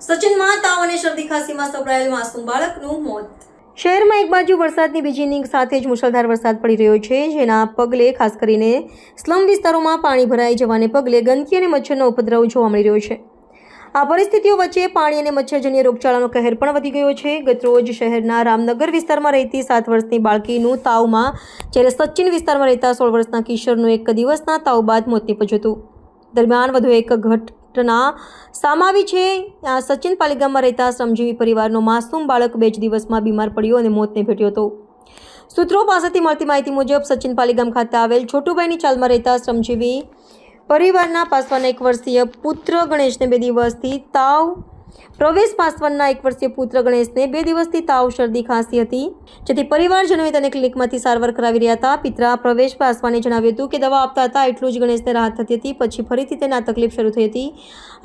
સચિનમાં તાવ અને શરદી ખાંસીમાં સપડાયેલ માસૂમ બાળકનું મોત। શહેરમાં એક બાજુ વરસાદની બીજી ઇનિંગ સાથે જ મુશળધાર વરસાદ પડી રહ્યો છે, જેના પગલે ખાસ કરીને સ્લમ વિસ્તારોમાં પાણી ભરાઈ જવાને પગલે ગંદકી અને મચ્છરનો ઉપદ્રવ જોવા મળી રહ્યો છે। આ પરિસ્થિતિઓ વચ્ચે પાણી અને મચ્છરજન્ય રોગચાળાનો કહેર પણ વધી ગયો છે। ગતરોજ શહેરના રામનગર વિસ્તારમાં રહેતી 7 વર્ષની બાળકીનું તાવમાં, જ્યારે સચિન વિસ્તારમાં રહેતા 16 વર્ષના કિશોરનું એક દિવસના તાવ બાદ મોત નીપજ્યું હતું। દરમિયાન વધુ એક ઘટના સામે આવી છે। આ સચિન પાલીગામમાં રહેતા શ્રમજીવી પરિવારનો માસૂમ બાળક 2 જ દિવસમાં બીમાર પડ્યો અને મોતને ભેટ્યો હતો। સૂત્રો પાસેથી મળતી માહિતી મુજબ સચિન પાલીગામ ખાતે આવેલ છોટુભાઈની ચાલમાં રહેતા શ્રમજીવી પરિવારના પાસવાનના 1 વર્ષીય પુત્ર ગણેશને 2 દિવસથી તાવ, પ્રવેશ પાસવાનના 1 વર્ષીય પુત્ર ગણેશને 2 દિવસથી તાવ, શરદી, ખાંસી હતી, જેથી પરિવારજનોએ તેને ક્લિનિકમાંથી સારવાર કરાવી રહ્યા હતા। પિતા પ્રવેશ પાસવાને જણાવ્યું હતું કે દવા આપતા હતા એટલું જ ગણેશને રાહત થતી હતી, પછી ફરીથી તેને આ તકલીફ શરૂ થઈ હતી।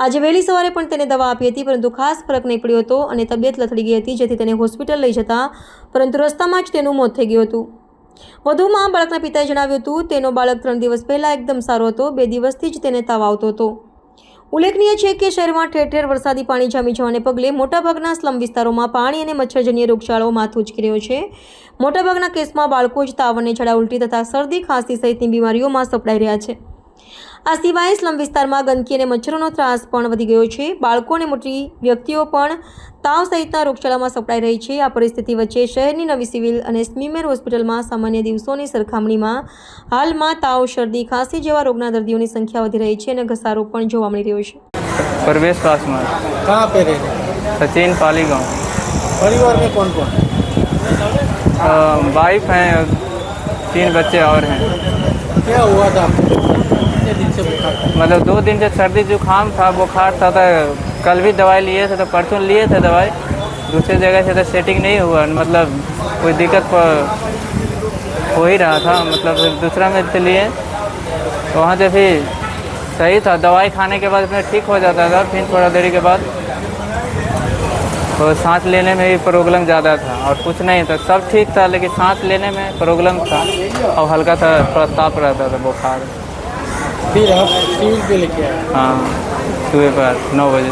આજે વહેલી સવારે પણ તેને દવા આપી હતી, પરંતુ ખાસ ફરક નહીં પડ્યો હતો અને તબિયત લથડી ગઈ હતી, જેથી તેને હોસ્પિટલ લઈ જતા પરંતુ રસ્તામાં જ તેનું મોત થઈ ગયું હતું। વધુમાં બાળકના પિતાએ જણાવ્યું હતું તેનો બાળક 3 દિવસ પહેલા એકદમ સારો હતો, 2 દિવસથી જ તેને તાવ આવતો હતો। ઉલ્લેખનીય છે કે શહેરમાં ઠેર ઠેર વરસાદી પાણી જામી જવાને પગલે મોટાભાગના સ્લમ વિસ્તારોમાં પાણી અને મચ્છરજન્ય રોગચાળો માથું ઉંચકી રહ્યો છે। મોટાભાગના કેસમાં બાળકો જ તાવ અને ઝાડા ઉલટી તથા શરદી, ખાંસી સહિતની બીમારીઓમાં સપડાઈ રહ્યા છે। આ સિવાય સ્લમ વિસ્તારમાં ગંદકી અને મચ્છરોનો ત્રાસ પણ વધી ગયો છે। બાળકો અને મોટી વ્યક્તિઓ પણ તાવ સહિતના રોગચાળામાં સપડાઈ રહી છે। આ પરિસ્થિતિ વચ્ચે શહેરની નવી સિવિલ અને સ્મીમેર હોસ્પિટલમાં સામાન્ય દિવસોની સરખામણીમાં હાલમાં તાવ, શરદી, ખાંસી જેવા રોગના દર્દીઓની સંખ્યા વધી રહી છે અને ઘસારો પણ જોવા મળી રહ્યો છે। परवेश पासवान। कहाँ पे रह रहे? सचिन पालीगांव। परिवार में कौन कौन? वाइफ हैं, 3 बच्चे और हैं। क्या हुआ था आपको? कितने दिन से बुखार था? मतलब 2 दिन से सर्दी जुकाम था, बुखार था, कल भी दवाई लिए थे, तो परसों लिए थे दवाई, दूसरी जगह से तो सेटिंग नहीं हुआ, मतलब कोई दिक्कत हो ही रहा था, मतलब दूसरा में से लिए तो वहाँ से फिर सही था, दवाई खाने के बाद फिर ठीक हो जाता था, फिर थोड़ा देरी के बाद तो सांस लेने में भी प्रॉब्लम ज़्यादा था और कुछ नहीं था, सब ठीक था, लेकिन सांस लेने में प्रॉब्लम था और हल्का सा थोड़ा ताप रहता था, बुखार। फिर आप सिविल पे लेके आए? हाँ, सुबह पर 9 बजे।